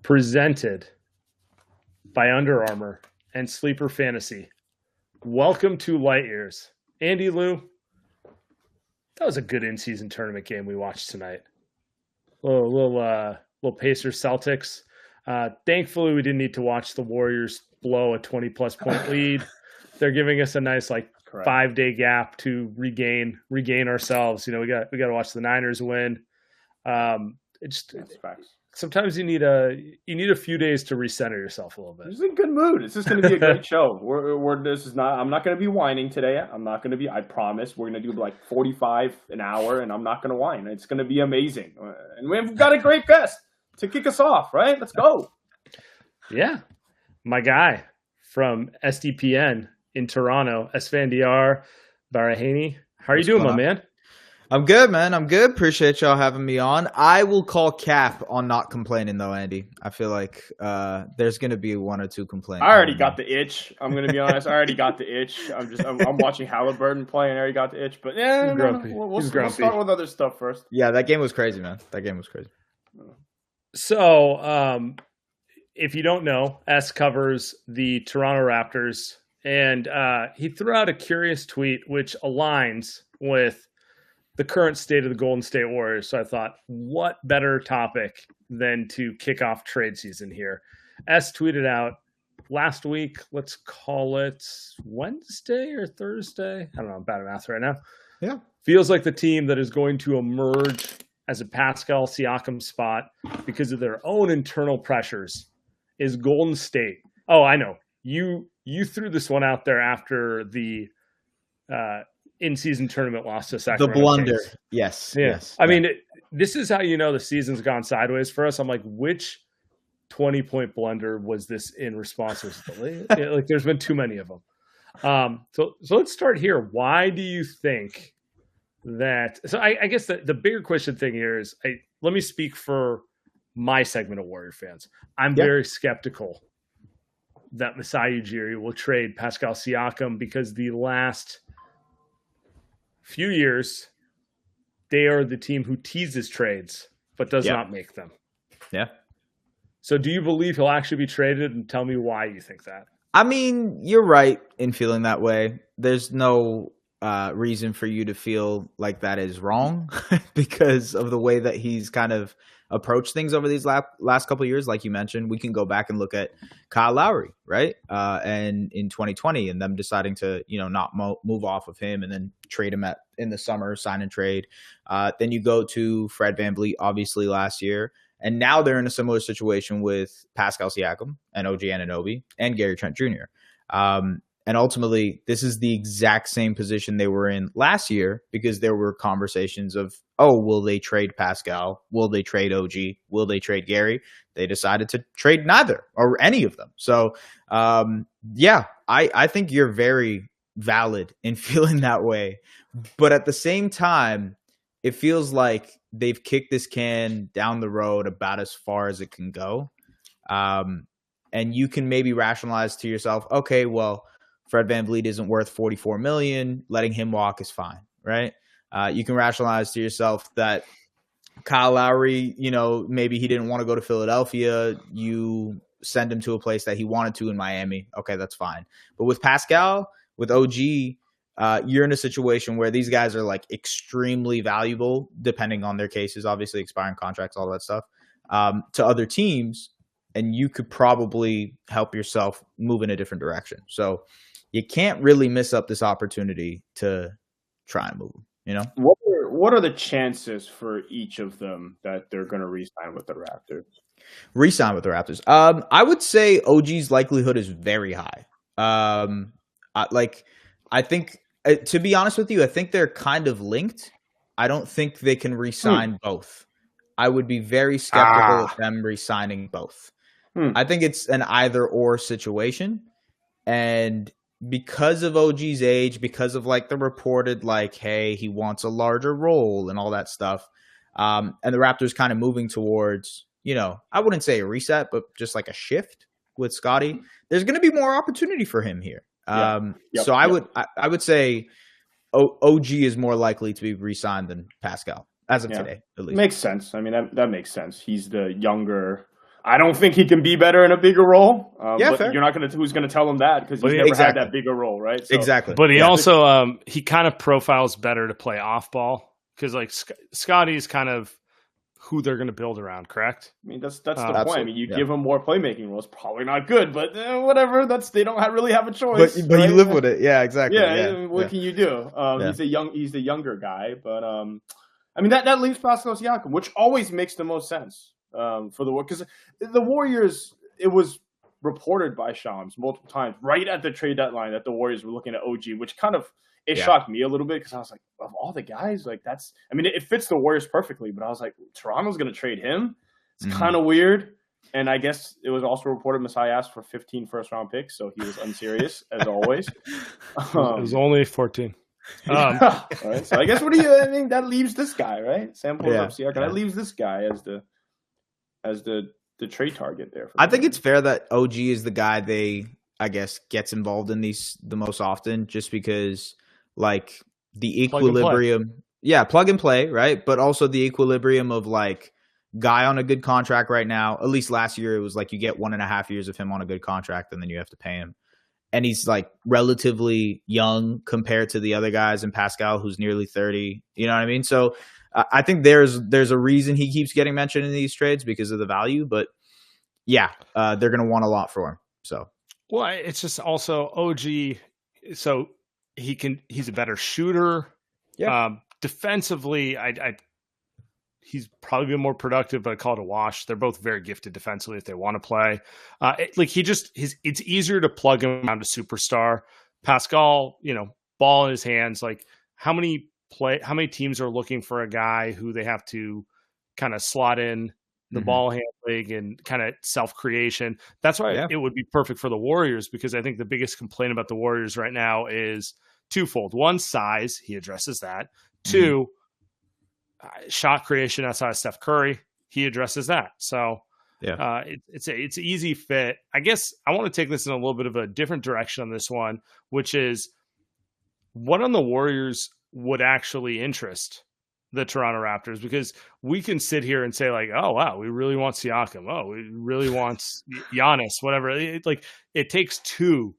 presented by Under Armour and Sleeper Fantasy. Welcome to Light Years. Andy Lou, that was a good in-season tournament game we watched tonight. Little Pacers Celtics. Thankfully, we didn't need to watch the Warriors blow a 20-plus point lead. They're giving us a nice 5-day gap to regain ourselves. We got to watch the Niners win. That's facts. Sometimes you need a few days to recenter yourself a little bit. This is a good mood. This is going to be a great show. I'm not going to be whining today. I promise. We're going to do 45 an hour, and I'm not going to whine. It's going to be amazing. And we've got a great guest to kick us off, right? Let's go. Yeah. My guy from SDPN in Toronto, Esfandiar Barahani. How are you doing, my man? I'm good, man. I'm good. Appreciate y'all having me on. I will call cap on not complaining, though, Andy. I feel like there's going to be one or two complaints. I already got the itch. I'm going to be honest. I already got the itch. I'm watching Halliburton play, and I already got the itch. But yeah, we'll start with other stuff first. Yeah, that game was crazy, man. That game was crazy. So, if you don't know, S covers the Toronto Raptors, and he threw out a curious tweet which aligns with the current state of the Golden State Warriors. So I thought, what better topic than to kick off trade season here? S tweeted out last week, let's call it Wednesday or Thursday. I don't know, I'm bad at math right now. Yeah. Feels like the team that is going to emerge as a Pascal Siakam spot because of their own internal pressures is Golden State. Oh, I know. You threw this one out there after the in-season tournament loss to Sacramento. The blunder. Kings. Yes. Yeah. Yes. I mean, this is how you know the season's gone sideways for us. I'm like, which 20-point blunder was this in response to? There's been too many of them. So let's start here. Why do you think that? So I guess the bigger question thing here is, let me speak for my segment of Warrior fans. I'm very skeptical that Masai Ujiri will trade Pascal Siakam because the last few years, they are the team who teases trades, but does not make them. Yeah. So do you believe he'll actually be traded? And tell me why you think that. I mean, you're right in feeling that way. There's no reason for you to feel like that is wrong because of the way that he's kind of approached things over these last couple of years. Like you mentioned, we can go back and look at Kyle Lowry, right? And in 2020 and them deciding to, not move off of him and then trade him in the summer, sign and trade. Then you go to Fred VanVleet, obviously last year. And now they're in a similar situation with Pascal Siakam and OG Anunoby and Gary Trent Jr. And ultimately, this is the exact same position they were in last year because there were conversations of, will they trade Pascal? Will they trade OG? Will they trade Gary? They decided to trade neither or any of them. So, I think you're very valid in feeling that way. But at the same time, it feels like they've kicked this can down the road about as far as it can go. And you can maybe rationalize to yourself, okay, well, Fred VanVleet isn't worth $44 million. Letting him walk is fine, right? You can rationalize to yourself that Kyle Lowry, maybe he didn't want to go to Philadelphia. You send him to a place that he wanted to in Miami. Okay, that's fine. But with Pascal, with OG, you're in a situation where these guys are extremely valuable, depending on their cases, obviously expiring contracts, all that stuff, to other teams. And you could probably help yourself move in a different direction. So you can't really miss up this opportunity to try and move them, What are the chances for each of them that they're going to re-sign with the Raptors? Re-sign with the Raptors. I would say OG's likelihood is very high. I think, to be honest with you, I think they're kind of linked. I don't think they can re-sign both. I would be very skeptical of them re-signing both. I think it's an either-or situation. And because of OG's age, because of the reported hey, he wants a larger role and all that stuff, and the Raptors kind of moving towards, I wouldn't say a reset, but just a shift with Scottie, there's going to be more opportunity for him here. So I would say OG is more likely to be re-signed than Pascal as of today, at least. Makes sense. I mean, that makes sense. He's the younger. I don't think he can be better in a bigger role. But fair. you're not going to. Who's going to tell him that? Because he's never had that bigger role, right? So, exactly. But he also he kind of profiles better to play off ball because like Scotty's kind of who they're going to build around. Correct? I mean, that's the point. I mean, you give him more playmaking roles, probably not good, but whatever. They don't really have a choice. But right? You live with it. Yeah, exactly. Yeah. What can you do? He's the younger guy, but I mean that leaves Pascal Siakam, which always makes the most sense for the work because the Warriors. It was reported by Shams multiple times right at the trade deadline that the Warriors were looking at OG, which kind of shocked me a little bit because I was like, of all the guys, like that's. I mean, it fits the Warriors perfectly, but I was like, Toronto's going to trade him. It's kind of weird. And I guess it was also reported Masai asked for 15 first-round picks, so he was unserious as always. It was only 14. All right, so I guess I mean, that leaves this guy, right? Sam pulls up Siakam. That leaves this guy as the trade target there. I think it's fair that OG is the guy they, I guess, gets involved in these the most often, just because like the equilibrium, plug and play, right? But also the equilibrium of like guy on a good contract right now. At least last year, it was like you get 1.5 years of him on a good contract, and then you have to pay him. And he's like relatively young compared to the other guys, and Pascal, who's nearly 30. You know what I mean? So I think there's a reason he keeps getting mentioned in these trades because of the value. But they're going to want a lot for him. So it's just also OG. So he's a better shooter. Yeah. Defensively, he's probably been more productive, but I call it a wash. They're both very gifted defensively if they want to play. It's easier to plug him down to superstar. Pascal, ball in his hands. Like how many teams are looking for a guy who they have to kind of slot in the ball handling and kind of self-creation. That's why it would be perfect for the Warriors, because I think the biggest complaint about the Warriors right now is twofold. One, size. He addresses that. Two, shot creation outside of Steph Curry. He addresses that. So it's an easy fit. I guess I want to take this in a little bit of a different direction on this one, which is what on the Warriors would actually interest the Toronto Raptors, because we can sit here and say like, oh, wow, we really want Siakam. Oh, we really want Giannis, whatever. It takes two.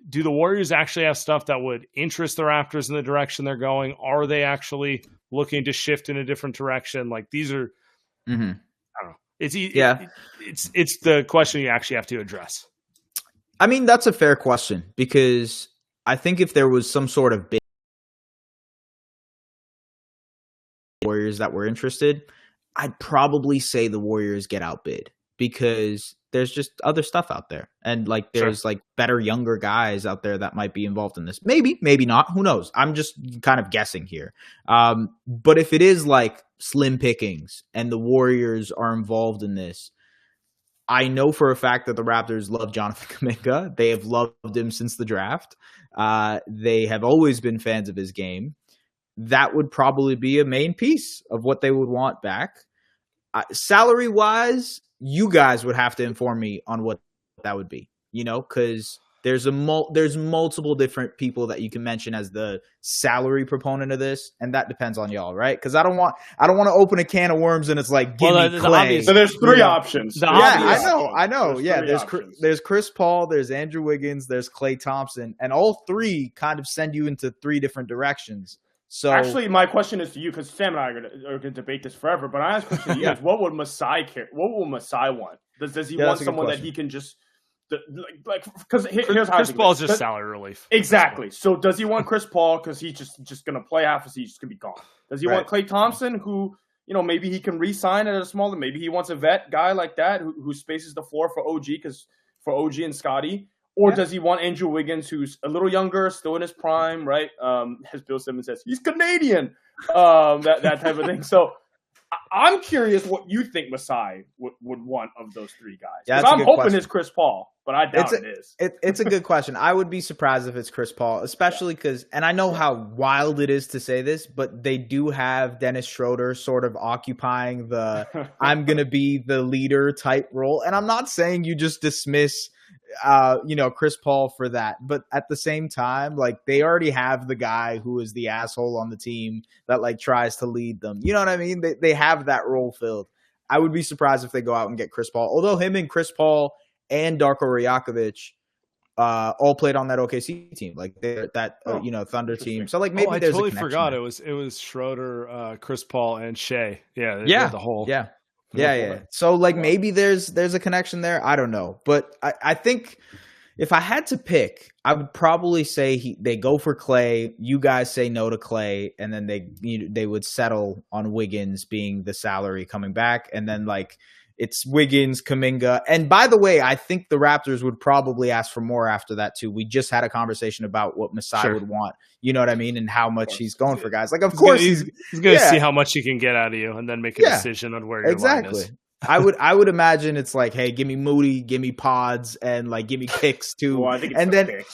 Do the Warriors actually have stuff that would interest the Raptors in the direction they're going? Are they actually looking to shift in a different direction? Like these are, I don't know. It's the question you actually have to address. I mean, that's a fair question, because I think if there was some sort of big Warriors that were interested, I'd probably say the Warriors get outbid, because there's just other stuff out there. And like, there's like better younger guys out there that might be involved in this. Maybe not. Who knows? I'm just kind of guessing here. But if it is like slim pickings and the Warriors are involved in this, I know for a fact that the Raptors love Jonathan Kuminga. They have loved him since the draft. They have always been fans of his game. That would probably be a main piece of what they would want back. Salary-wise, you guys would have to inform me on what that would be, because there's multiple different people that you can mention as the salary proponent of this, and that depends on y'all, right? Because I don't want to open a can of worms and it's like, give me Clay. So there's three options. I know. There's Chris Paul, there's Andrew Wiggins, there's Klay Thompson, and all three kind of send you into three different directions. So actually, my question is to you, because Sam and I are going to debate this forever. But my question to you is, what would Masai care? What will Masai want? Does he want someone that he can just because here's how Chris Paul is just salary relief. Exactly. So does he want Chris Paul because he's just going to play half a season, just going to be gone? Does he want Klay Thompson, who maybe he can re-sign at a smaller? Maybe he wants a vet guy like that who spaces the floor for OG, because for OG and Scotty. Or does he want Andrew Wiggins, who's a little younger, still in his prime, right? As Bill Simmons says, he's Canadian, that type of thing. So I'm curious what you think Masai would want of those three guys. Yeah, I'm hoping it's Chris Paul, but I doubt it is. It's a good question. I would be surprised if it's Chris Paul, especially because, and I know how wild it is to say this, but they do have Dennis Schroeder sort of occupying the I'm going to be the leader type role. And I'm not saying you just dismiss Chris Paul for that. But at the same time, like, they already have the guy who is the asshole on the team that like tries to lead them. You know what I mean? They have that role filled. I would be surprised if they go out and get Chris Paul. Although him and Chris Paul and Darko Rajakovic all played on that OKC team, like Thunder team. So like maybe I there's totally a connection forgot there. it was Schroeder, Chris Paul, and Shea. Yeah, the whole. Yeah. So like maybe there's a connection there. I don't know, but I think if I had to pick, I would probably say they go for Clay. You guys say no to Clay, and then they would settle on Wiggins being the salary coming back, and then like it's Wiggins, Kuminga. And by the way, I think the Raptors would probably ask for more after that too. We just had a conversation about what Masai would want. You know what I mean? And how much he's going for guys. Like, of course he's going to see how much he can get out of you and then make a decision on where your line is. I would imagine it's like, hey, give me Moody, give me Pods, and like give me picks too. Well, I think it's and then pick.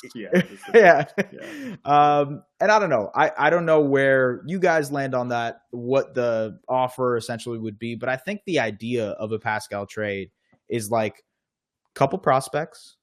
And I don't know. I don't know where you guys land on that, what the offer essentially would be, but I think the idea of a Pascal trade is like a couple prospects.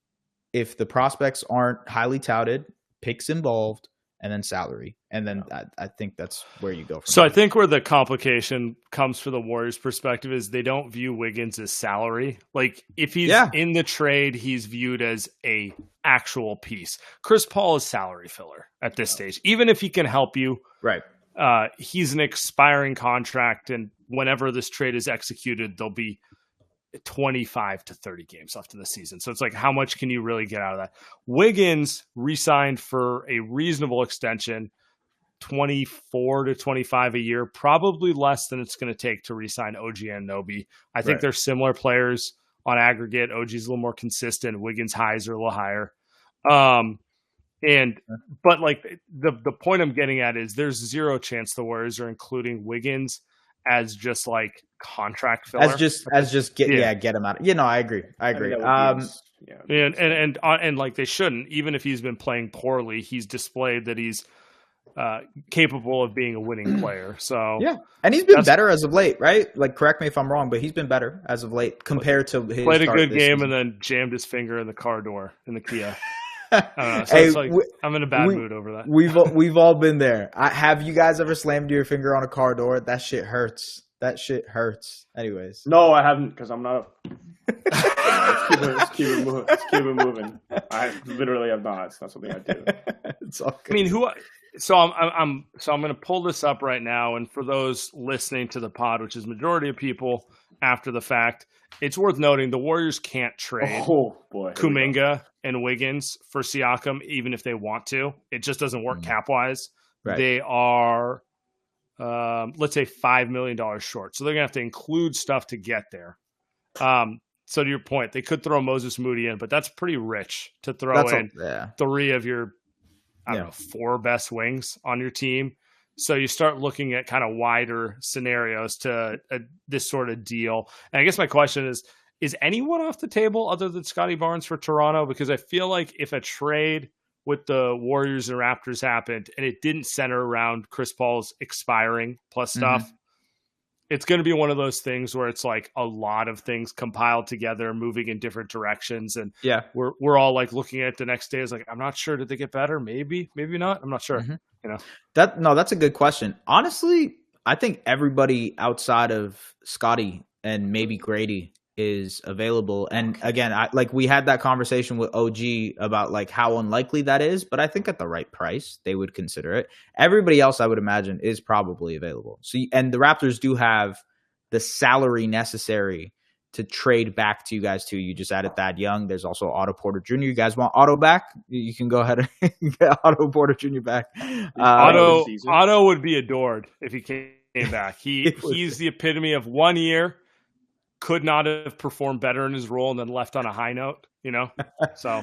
If the prospects aren't highly touted, picks involved, and then salary. And then I think that's where you go. So I think where the complication comes for the Warriors' perspective is they don't view Wiggins as salary. Like if he's in the trade, he's viewed as a actual piece. Chris Paul is salary filler at this stage. Even if he can help you, right? He's an expiring contract, and whenever this trade is executed, there'll be 25 to 30 games left in the season. So it's like, how much can you really get out of that? Wiggins re-signed for a reasonable extension, 24 to 25 a year, probably less than it's going to take to re-sign OG and Anunoby. I think they're similar players on aggregate. OG's a little more consistent. Wiggins' highs are a little higher. But like the point I'm getting at is there's zero chance the Warriors are including Wiggins as just like contract filler. As just get him out. I agree. And like they shouldn't, even if he's been playing poorly, he's displayed that he's capable of being a winning player. So and he's been better as of late, right? Like, correct me if I'm wrong, but he's been better as of late compared to his played a good game season. And then jammed his finger in the car door in the Kia. I don't know. So it's like, I'm in a bad mood over that. We've all been there. Have you guys ever slammed your finger on a car door? That shit hurts. Anyways. No, I haven't, because I'm not. Let's keep it moving. I literally have not. It's not something I do. It's all good. I mean, I'm going to pull this up right now, and for those listening to the pod, which is majority of people after the fact, it's worth noting the Warriors can't trade Kuminga and Wiggins for Siakam, even if they want to. It just doesn't work cap-wise. Right. They are, let's say, $5 million short. So they're going to have to include stuff to get there. So to your point, they could throw Moses Moody in, but that's pretty rich to throw three of your, four best wings on your team. So you start looking at kind of wider scenarios to this sort of deal. And I guess my question is anyone off the table other than Scotty Barnes for Toronto? Because I feel like if a trade with the Warriors and Raptors happened and it didn't center around Chris Paul's expiring plus stuff, it's going to be one of those things where it's like a lot of things compiled together, moving in different directions. And we're all like looking at it the next day is like, I'm not sure. Did they get better? Maybe not. I'm not sure. That's a good question. Honestly, I think everybody outside of Scotty and maybe Grady is available. And again, we had that conversation with OG about like how unlikely that is, but I think at the right price, they would consider it. Everybody else, I would imagine, is probably available. So, and the Raptors do have the salary necessary to trade back to you guys too. You just added Thad Young. There's also Otto Porter Jr. You guys want Otto back? You can go ahead and get Otto Porter Jr. back. Otto would be adored if he came back. He's the epitome of 1 year. Could not have performed better in his role and then left on a high note, So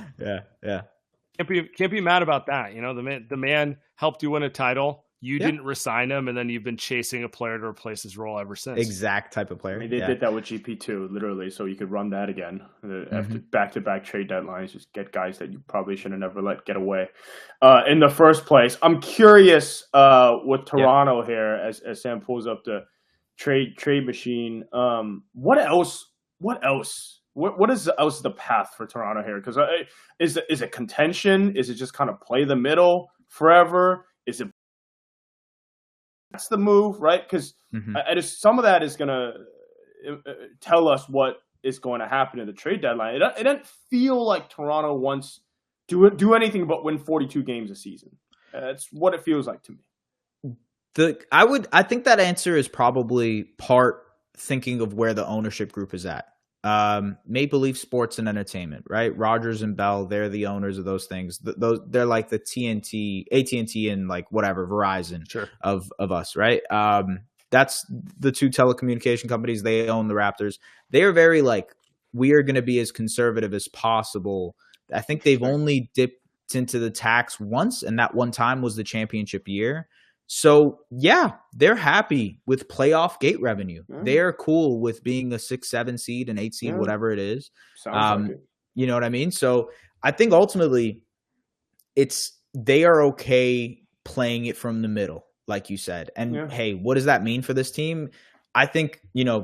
can't be mad about that. The man helped you win a title. You didn't resign him, and then you've been chasing a player to replace his role ever since. Exact type of player. I mean, they did that with GP2, literally, so you could run that again after back-to-back trade deadlines. Just get guys that you probably should have never let get away in the first place. I'm curious with Toronto here as Sam pulls up the trade machine. What else? What is the path for Toronto here? Because is it contention? Is it just kind of play the middle forever? Is it that's the move, right? Because some of that is gonna tell us what is going to happen in the trade deadline. It doesn't feel like Toronto wants to do anything but win 42 games a season. That's what it feels like to me. I think that answer is probably part thinking of where the ownership group is at. Maple Leaf Sports and Entertainment, right? Rogers and Bell, they're the owners of those things. They're like the AT&T and like whatever, Verizon of us, right? That's the two telecommunication companies. They own the Raptors. They are very like, we are going to be as conservative as possible. I think they've only dipped into the tax once, and that one time was the championship year. So, yeah, they're happy with playoff gate revenue. Yeah. They are cool with being a 6-7 seed, an 8 seed, whatever it is. Like it. You know what I mean? So I think ultimately they are okay playing it from the middle, like you said. And, hey, what does that mean for this team? I think,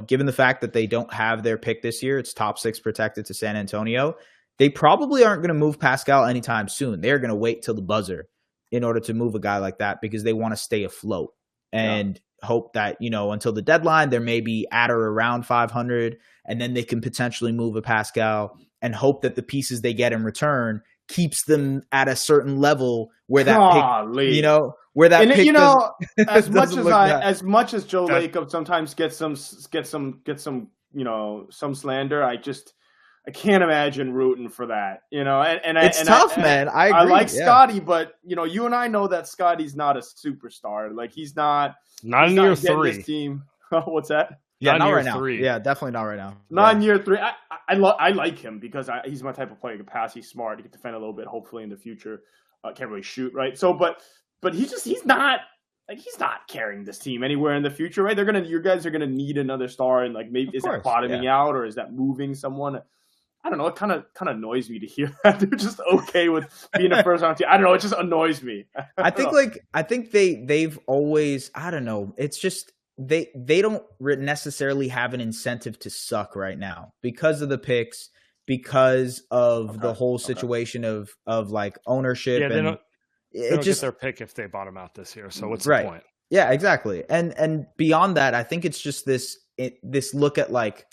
given the fact that they don't have their pick this year, it's top 6 protected to San Antonio. They probably aren't going to move Pascal anytime soon. They're going to wait till the buzzer in order to move a guy like that because they want to stay afloat and hope that, until the deadline, they're maybe at or around 500, and then they can potentially move a Pascal and hope that the pieces they get in return keeps them at a certain level where that pick, where that pick as much as Joe Lacob sometimes gets some some slander, I can't imagine rooting for that, and it's tough, man. I agree. I like Scotty, but you and I know that Scotty's not a superstar. Like he's not in year 3. This team. What's that? Yeah, not right now. Yeah, definitely not right now. Not in year 3. I like him because he's my type of player. He can pass, he's smart, he can defend a little bit. Hopefully in the future, can't really shoot, right? So, but he's not carrying this team anywhere in the future, right? You guys are gonna need another star, and like maybe is that bottoming out or is that moving someone? I don't know. It kind of annoys me to hear that they're just okay with being a first round team. I don't know. It just annoys me. I think they've always. I don't know. It's just they don't necessarily have an incentive to suck right now because of the picks, because of the whole situation of like ownership. Yeah, they don't get their pick if they bottom out this year. So what's the point? Yeah, exactly. And beyond that, I think it's just this look at like,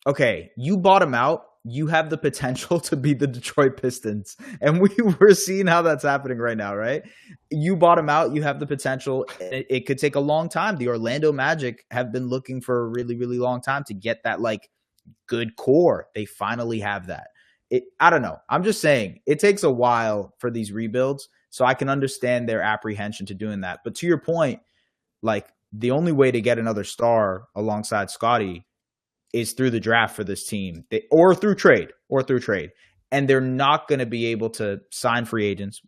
okay, you bottom out. You have the potential to be the Detroit Pistons. And we're seeing how that's happening right now, right? You bottom out, you have the potential. It could take a long time. The Orlando Magic have been looking for a really, really long time to get that like good core. They finally have that. I don't know. I'm just saying it takes a while for these rebuilds. So I can understand their apprehension to doing that. But to your point, like the only way to get another star alongside Scotty is through the draft for this team or through trade. And they're not going to be able to sign free agents.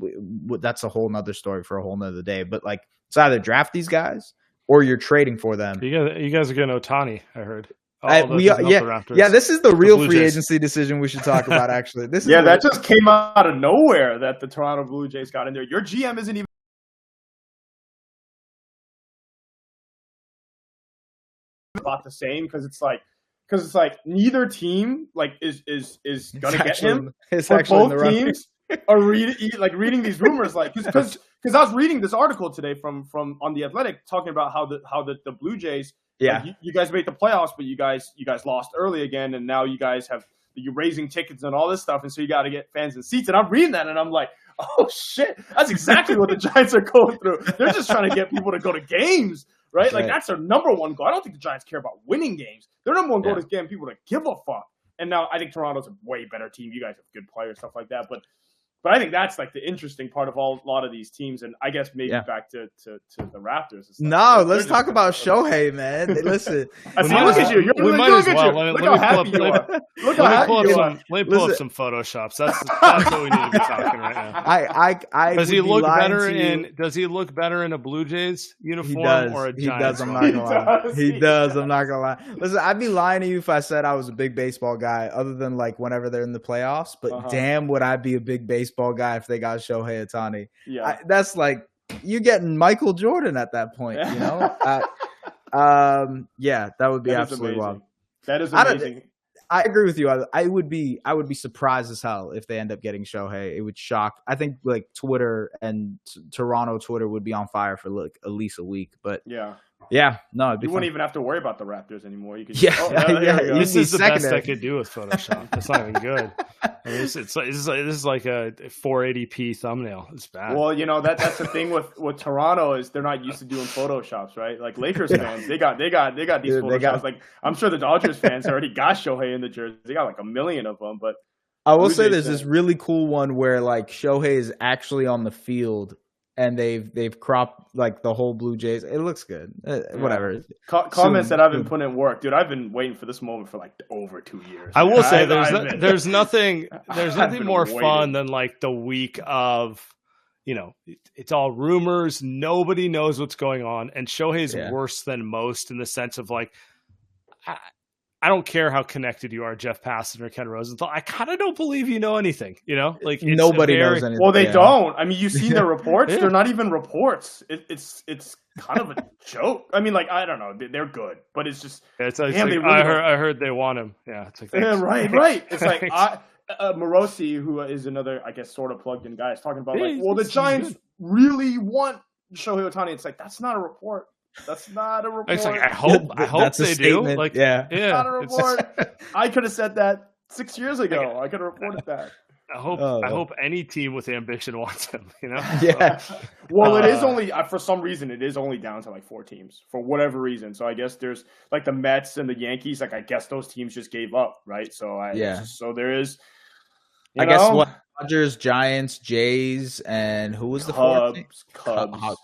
That's a whole nother story for a whole nother day. But like, it's either draft these guys or you're trading for them. You guys are getting Ohtani, I heard. This is the real free agency decision we should talk about, actually. That just came out of nowhere that the Toronto Blue Jays got in there. Your GM isn't even about the same because it's like neither team like is gonna get him. But both teams are reading these rumors because I was reading this article today from on the Athletic talking about how the Blue Jays you guys made the playoffs but you guys lost early again and now you're raising tickets and all this stuff and so you got to get fans and seats and I'm reading that and I'm like, oh shit, that's exactly what the Giants are going through. They're just trying to get people to go to games. Right? Like, that's their number one goal. I don't think the Giants care about winning games. Their number one goal is getting people to give a fuck. And now I think Toronto's a way better team. You guys have good players, stuff like that. But I think that's like the interesting part of a lot of these teams. And I guess maybe back to the Raptors. No, let's talk about Shohei, man. Listen. Look at you. We might as well. Look how happy you are. Let me pull up some Photoshops. That's what we need to be talking right now. Does he look better in a Blue Jays uniform or a Giants? I'm not gonna lie. He does. I'm not gonna lie. Listen, I'd be lying to you if I said I was a big baseball guy, other than like whenever they're in the playoffs. But damn, would I be a big baseball guy if they got Shohei Ohtani? Yeah, that's like you getting Michael Jordan at that point. That would be absolutely wild. That is amazing. I agree with you. I would be surprised as hell if they end up getting Shohei. It would shock. I think like Twitter and Toronto Twitter would be on fire for like at least a week. But Yeah, no, it'd be You wouldn't fun. even have to worry about the Raptors anymore. You could Yeah, just, yeah, there we go. This is the best I secondary. could do with Photoshop. That's not even good. I mean, this is like a 480p thumbnail. It's bad. Well, that's the thing with Toronto is they're not used to doing photoshops, right? Like Lakers fans, they got these Dude, photoshops. Like I'm sure the Dodgers fans already got Shohei in the jersey. They got like 1 million of them. But I will Blue say Jays there's this fans- really cool one where like Shohei is actually on the field and they've cropped like the whole Blue Jays. It looks good. Whatever. Comments Soon, that I've been soon. putting in work, dude. I've been waiting for this moment for like over 2 years. I will man. say I've there's nothing been more waiting. fun than like the week of, it's all rumors. Nobody knows what's going on, and Shohei's worse than most in the sense of like, I don't care how connected you are, Jeff Passan or Ken Rosenthal. I kind of don't believe you know anything. Like it's Nobody knows anything. Well, they don't. I mean, you've seen their reports. Yeah. They're not even reports. It's kind of a joke. I mean, like I don't know. They're good, but it's just. It's damn, like, they really I heard they want him. Yeah, it's like Yeah, thanks. right. It's like Thanks. Morosi, who is another, I guess, sort of plugged-in guy, is talking about Yeah, like, well, the he's Giants good. really want Shohei Ohtani. It's like that's not a report. That's not a report. It's like I hope That's a they do. statement. Like yeah. Not a it's- report. I could have said that 6 years ago. I could have reported that. I hope any team with ambition wants him. Yeah. Well, it is only for some reason it is only down to like 4 teams for whatever reason. So I guess there's like the Mets and the Yankees. Like I guess those teams just gave up, right? So So there is. I guess what Dodgers, Giants, Jays, and who was the fourth?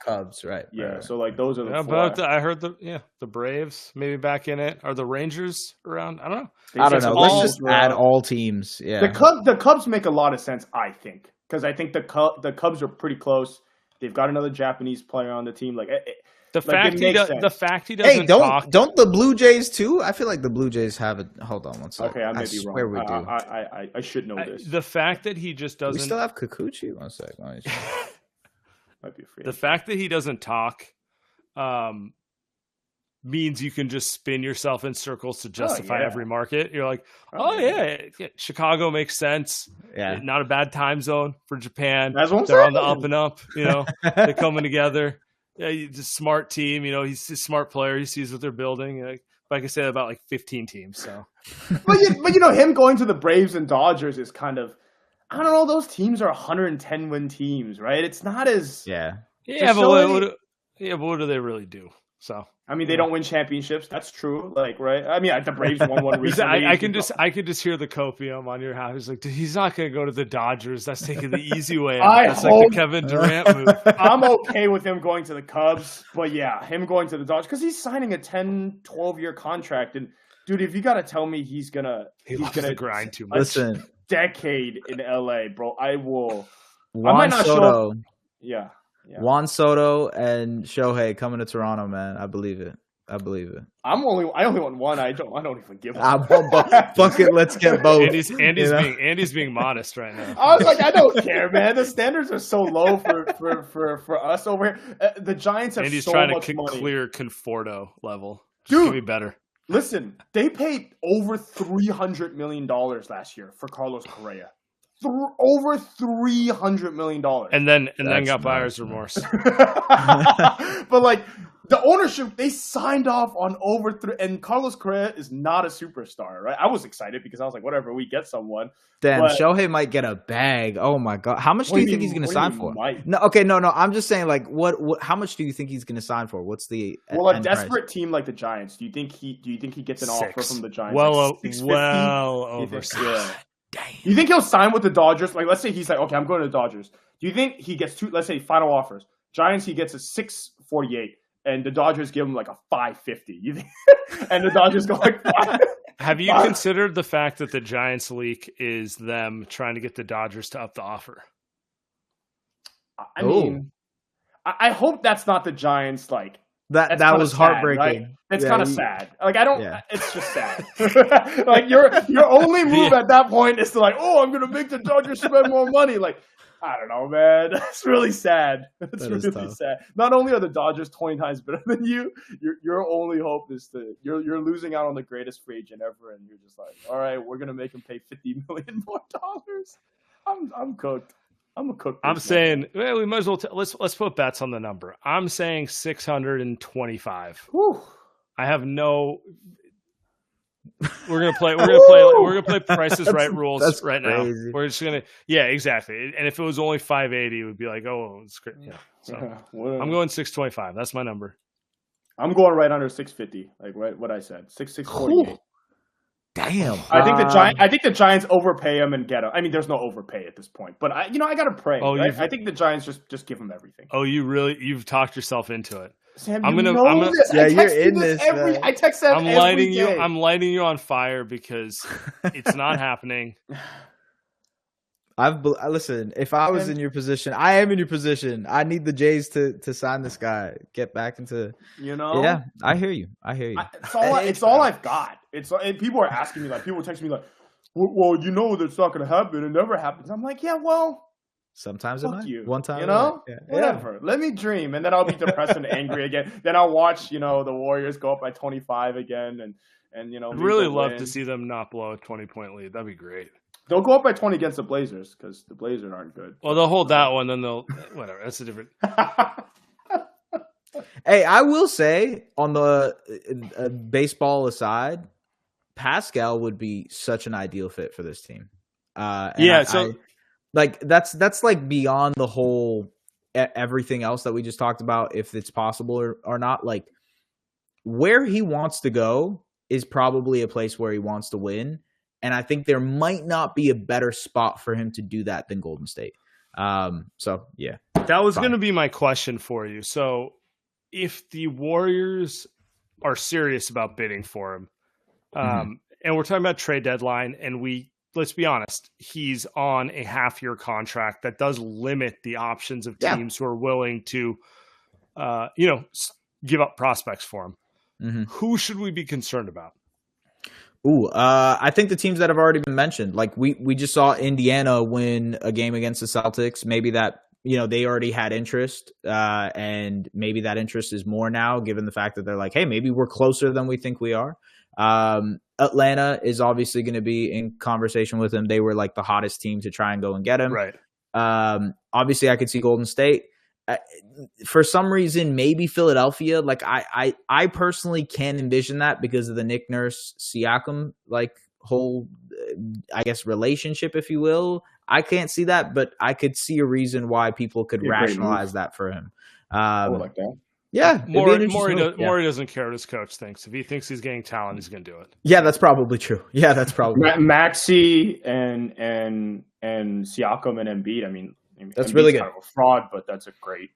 Cubs, right? Yeah. Right. So like those are the Yeah, four. but I heard the Braves maybe back in it. Are the Rangers around? I don't know. I don't know. All- Let's just add all teams. Yeah. The Cubs make a lot of sense, I think, because I think the Cubs are pretty close. They've got another Japanese player on the team. The fact he doesn't Hey, talk. don't the Blue Jays too? I feel like the Blue Jays have it. Hold on one second. Okay, I may be swear wrong. we do. I should know this. The fact that he just We doesn't. still have Kikuchi. One sec. Let me see. Might be free. The fact that he doesn't talk means you can just spin yourself in circles to justify yeah. every market. You're like, yeah, Chicago makes sense. Yeah. Not a bad time zone for Japan. That's what I'm They're on the saying. up and up. They're coming together. Yeah, he's a smart team. He's a smart player. He sees what they're building. I can say that about like 15 teams. So, but him going to the Braves and Dodgers is kind of, I don't know. Those teams are 110 win teams, right? It's not as Yeah. but what do they really do? So I mean, they don't win championships. That's true. Like, right? I mean, the Braves won one recently. I could just hear the copium on your house. He's like, he's not going to go to the Dodgers. That's taking the easy way out. That's like the Kevin Durant move. I'm okay with him going to the Cubs, but yeah, him going to the Dodgers because he's signing a 10, 12-year contract. And dude, if you got to tell me he's gonna grind too much. Listen, decade in LA, bro, I will. Juan Soto. Yeah. Juan Soto and Shohei coming to Toronto, man. I believe it. I only want one. I don't even give one. Fuck it, let's get both. Andy's being modest right now. I was like, I don't care, man. The standards are so low for us over here. The Giants have Andy's so trying much to money. Clear Conforto level. Dude, Could be better. Listen, they paid over $300 million last year for Carlos Correa. Over $300 million. And then got buyer's remorse. But like the ownership, they signed off on over and Carlos Correa is not a superstar, right? I was excited because I was like, whatever, we get someone. Damn, Shohei might get a bag. Oh my god, how much do you think he's going to sign for? No, I'm just saying, like, what? How much do you think he's going to sign for? What's the a desperate team like the Giants? Do you think he gets an offer from the Giants? Well Do over. you think he'll sign with the Dodgers? Like, let's say he's like, okay, I'm going to the Dodgers. Do you think he gets let's say final offers? Giants, he gets a $648, and the Dodgers give him like a $550. You think? And the Dodgers go like $5. Have you considered the fact that the Giants leak is them trying to get the Dodgers to up the offer? I mean, I hope that's not the Giants. Like that was heartbreaking. Sad, right? It's kind of sad. Like I don't. Yeah. It's just sad. Like your only move at that point is to like, oh, I'm gonna make the Dodgers spend more money. Like I don't know, man. That's really sad. That's really sad. Not only are the Dodgers 20 times better than you, your only hope is you're losing out on the greatest free agent ever, and you're just like, all right, we're gonna make him pay $50 million more. I'm cooked. I'm a cook. I'm saying we might as well let's put bets on the number. I'm saying 625. Whew. I have no. We're gonna play Price is Right rules right now. We're just gonna exactly. And if it was only 580, it would be like, oh, it's great. Yeah. So I'm going 625. That's my number. I'm going right under 650. Like what I said, 648. Damn. I think the Giants overpay him and get him. I mean, there's no overpay at this point, but I gotta pray. Oh, right? I think the Giants just give him everything. Oh, you've talked yourself into it. Sam, I'm gonna. Yeah, you're in this. I text that. I'm lighting you. I'm lighting you on fire because it's not happening. Listen. If I was in your position, I am in your position. I need the Jays to sign this guy. Get back into. Yeah, I hear you. It's all I've got. And people are asking me people text me well, that's not going to happen. It never happens. I'm like, yeah, well. Sometimes it might. One time, whatever. Let me dream, and then I'll be depressed and angry again. Then I'll watch, the Warriors go up by 25 again, and I'd really love to see them not blow a 20-point lead. That'd be great. They'll go up by 20 against the Blazers because the Blazers aren't good. Well, they'll hold that one, then they'll whatever. That's a different. Hey, I will say on the baseball aside, Pascal would be such an ideal fit for this team. That's like beyond the whole everything else that we just talked about, if it's possible or not. Like where he wants to go is probably a place where he wants to win. And I think there might not be a better spot for him to do that than Golden State. So yeah, that was going to be my question for you. So if the Warriors are serious about bidding for him, and we're talking about trade deadline, and let's be honest, he's on a half-year contract that does limit the options of teams who are willing to, give up prospects for him. Mm-hmm. Who should we be concerned about? I think the teams that have already been mentioned. Like we just saw Indiana win a game against the Celtics. Maybe that they already had interest, and maybe that interest is more now, given the fact that they're like, hey, maybe we're closer than we think we are. Atlanta is obviously going to be in conversation with him. They were like the hottest team to try and go and get him. Right. Obviously I could see Golden State. For some reason, maybe Philadelphia. Like I personally can envision that because of the Nick Nurse Siakam whole, I guess, relationship, if you will. I can't see that, but I could see a reason why people could rationalize that for him. Like that. Yeah, Maury doesn't care what his coach thinks. If he thinks he's getting talent, he's going to do it. Yeah, that's probably true. Maxey and Siakam and Embiid. I mean, that's Embiid's really good. Kind of a fraud, but that's a great.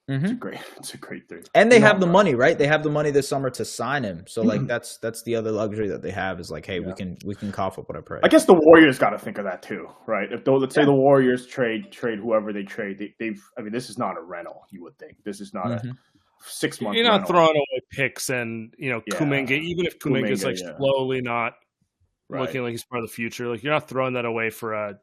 It's a great thing. And they have the money, right? They have the money this summer to sign him. So that's the other luxury that they have is like, hey, we can cough up what I pray. I guess the Warriors got to think of that too, right? If let's say the Warriors trade whoever they trade, this is not a rental. You would think this is not a 6 month. You're not throwing away picks and Kuminga, even if Kuminga's slowly not looking like he's part of the future. Like you're not throwing that away for a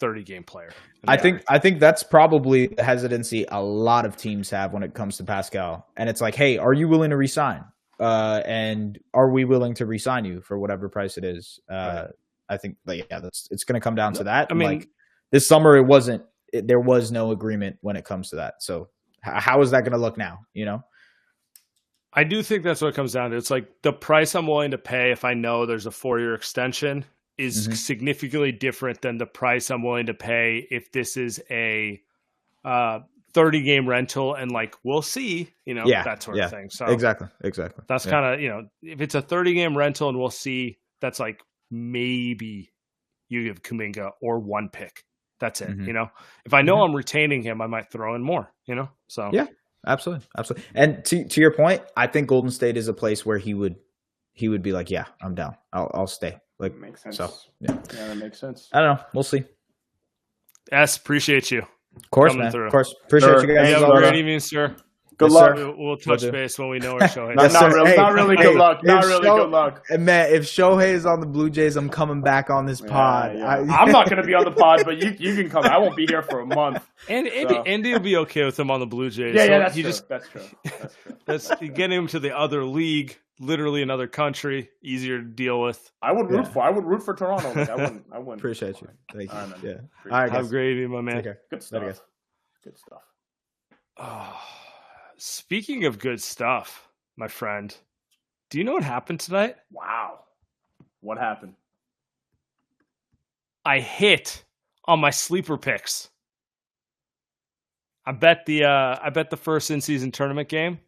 30-game player. I think that's probably the hesitancy a lot of teams have when it comes to Pascal. And it's like, hey, are you willing to resign? And are we willing to resign you for whatever price it is? I think it's going to come down to that. I mean, this summer there was no agreement when it comes to that. So how is that going to look now? I do think that's what it comes down to. It's like the price I'm willing to pay if I know there's a 4-year extension is significantly different than the price I'm willing to pay if this is a 30-game rental and we'll see, that sort of thing. So exactly. That's kind of, if it's a 30-game rental and we'll see, that's like maybe you give Kuminga or one pick. That's it. If I know I'm retaining him, I might throw in more, so. Yeah, absolutely. And to your point, I think Golden State is a place where he would be like, yeah, I'm down. I'll stay. Makes sense. So, yeah, that makes sense. I don't know. We'll see. Yes, appreciate you. Of course, man. Of course. Appreciate you guys. Have a great evening, sir. Good luck. We'll touch base when we know where Shohei is. Not really good luck. Good luck. Man, if Shohei is on the Blue Jays, I'm coming back on this pod. Yeah. I'm not going to be on the pod, but you can come. I won't be here for a month. And Andy will be okay with him on the Blue Jays. Yeah, that's true. That's true. That's getting him to the other league. literally another country, easier to deal with. I would root for Toronto. Like, I wouldn't. Appreciate you. Thank you. All right, yeah. Appreciate All right, Have guys. a great evening, my man. Take care. Good stuff. Later, guys. Good stuff. Oh, speaking of good stuff, my friend, do you know what happened tonight? Wow. What happened? I hit on my sleeper picks. I bet the first in-season tournament game.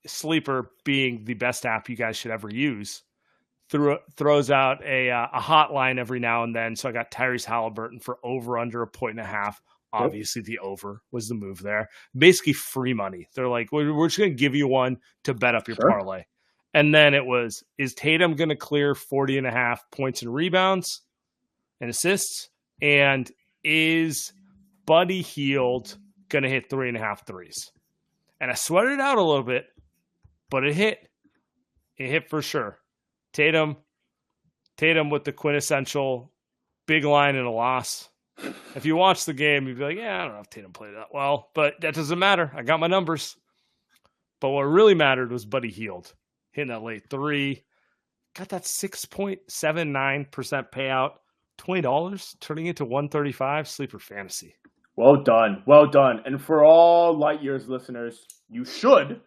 Sleeper being the best app you guys should ever use, throws out a hotline every now and then. So I got Tyrese Halliburton for over under 1.5. Obviously, the over was the move there. Basically, free money. They're like, we're just going to give you one to bet up your parlay. And then it was, is Tatum going to clear 40.5 points and rebounds and assists? And is Buddy Hield going to hit 3.5 threes? And I sweated it out a little bit, but it hit. It hit for sure. Tatum with the quintessential big line and a loss. If you watch the game, you'd be like, yeah, I don't know if Tatum played that well, but that doesn't matter. I got my numbers. But what really mattered was Buddy Hield hitting that late three. Got that 6.79% payout. $20 turning into $135. Sleeper fantasy. Well done. Well done. And for all Light Years listeners, you should,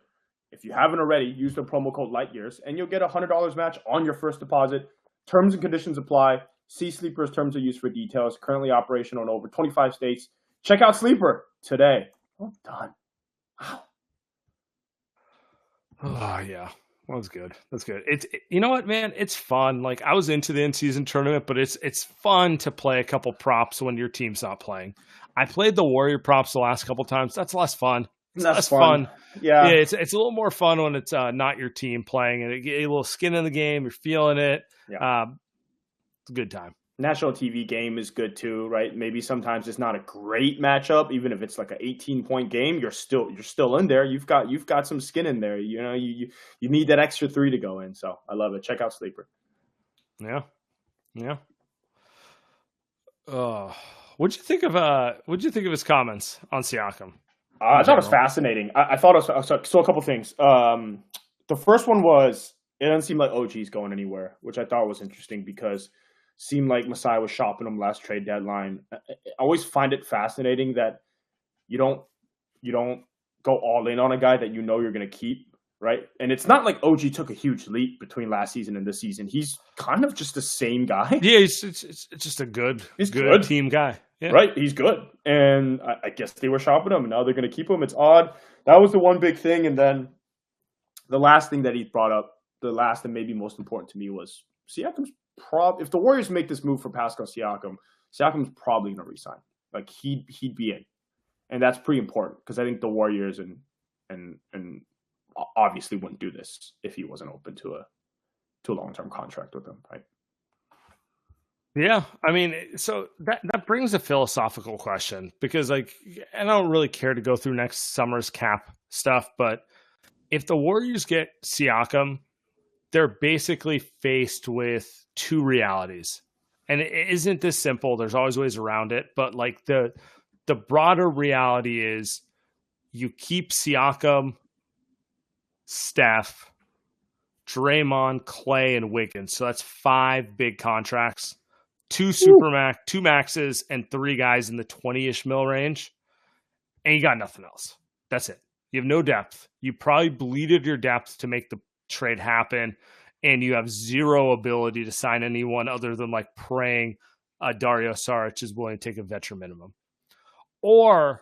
if you haven't already, use the promo code Light Years, and you'll get a $100 match on your first deposit. Terms and conditions apply. See Sleeper's terms of use for details. Currently operational in over 25 states. Check out Sleeper today. Well done. Wow. Oh, yeah. That was good. That's good. You know what, man? It's fun. Like, I was into the in-season tournament, but it's fun to play a couple props when your team's not playing. I played the Warrior props the last couple times. That's less fun. It's less fun. Yeah. It's a little more fun when it's not your team playing, and you get a little skin in the game. You're feeling it. Yeah. It's a good time. National TV game is good too, right? Maybe sometimes it's not a great matchup, even if it's like an 18-point game. You're still in there. You've got some skin in there. You know, you need that extra 3 to go in. So I love it. Check out Sleeper. Yeah. What'd you think of his comments on Siakam? I thought it was fascinating. I thought it was so a couple things. The first one was it doesn't seem like OG's going anywhere, which I thought was interesting because seemed like Masai was shopping him last trade deadline. I always find it fascinating that you don't go all in on a guy that you know you're going to keep, right? And it's not like OG took a huge leap between last season and this season. He's kind of just the same guy. Yeah, it's just a good team guy. Yeah. Right, he's good. And I guess they were shopping him, and now they're going to keep him. It's odd. That was the one big thing. And then the last thing that he brought up, the last and maybe most important to me was Siakam's if the Warriors make this move for Pascal Siakam, Siakam's probably going to resign. Like he'd be in, and that's pretty important because I think the Warriors and obviously wouldn't do this if he wasn't open to a long-term contract with them, right? Yeah, I mean, so that brings a philosophical question because, like, I don't really care to go through next summer's cap stuff, but if the Warriors get Siakam, they're basically faced with two realities. And it isn't this simple. There's always ways around it. But like the broader reality is you keep Siakam, Steph, Draymond, Clay, and Wiggins. So that's 5 big contracts, 2 supermax, 2 maxes, and 3 guys in the 20-ish mil range. And you got nothing else. That's it. You have no depth. You probably bleeded your depth to make the trade happen, and you have zero ability to sign anyone other than like praying Dario Saric is willing to take a veteran minimum. Or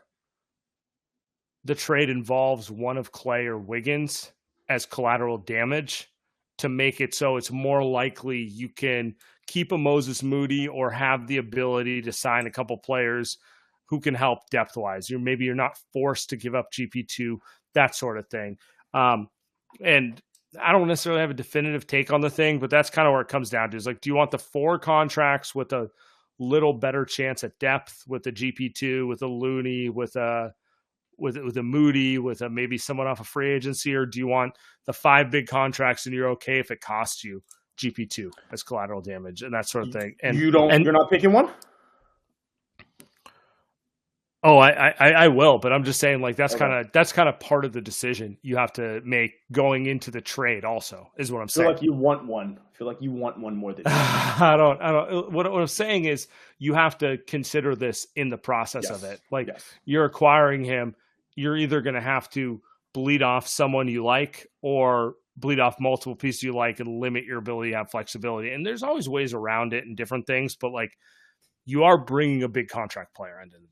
the trade involves one of Clay or Wiggins as collateral damage to make it so it's more likely you can keep a Moses Moody or have the ability to sign a couple players who can help depth-wise. Maybe you're not forced to give up GP2, that sort of thing. And I don't necessarily have a definitive take on the thing, but that's kind of where it comes down to is like, do you want the 4 contracts with a little better chance at depth with a GP2, with a Looney, with a Moody, with a maybe someone off a free agency, or do you want the 5 big contracts and you're okay if it costs you GP2 as collateral damage and that sort of thing? And you're not picking one? Oh, I will, but I'm just saying, like, that's Okay. kind of part of the decision you have to make going into the trade. Also, is what I'm I feel saying. like you want one. I feel like you want one more than I don't. What I'm saying is, you have to consider this in the process of it. Like, Yes. you're acquiring him, you're either going to have to bleed off someone you like, or bleed off multiple pieces you like, and limit your ability to have flexibility. And there's always ways around it and different things, but like, you are bringing a big contract player end of the day.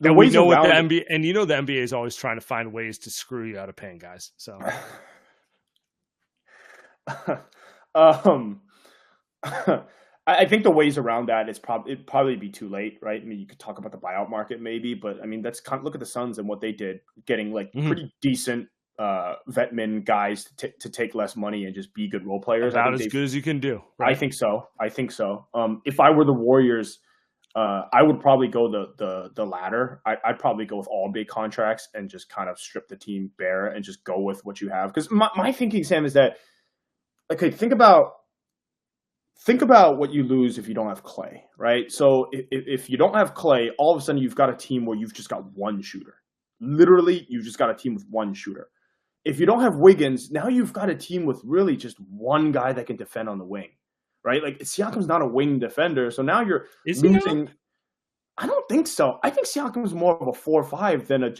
The And we ways know what the around NBA, and you know the NBA is always trying to find ways to screw you out of paying guys. So, um, I think the ways around that is it'd probably be too late, right? I mean, you could talk about the buyout market maybe, but I mean, that's kind of, look at the Suns and what they did, getting like pretty decent vetman guys to take less money and just be good role players. about as good as you can do. Right? I think so. If I were the Warriors, I would probably go the latter. I'd probably go with all big contracts and just kind of strip the team bare and just go with what you have. Because my thinking, Sam, is that, okay, think about what you lose if you don't have Clay, right? So if you don't have Clay, all of a sudden you've got a team where you've just got one shooter. Literally, you've just got a team with one shooter. If you don't have Wiggins, now you've got a team with really just one guy that can defend on the wing. Right, like Siakam's not a wing defender, so now you're losing. I don't think so. I think Siakam's more of a 4-5 than a.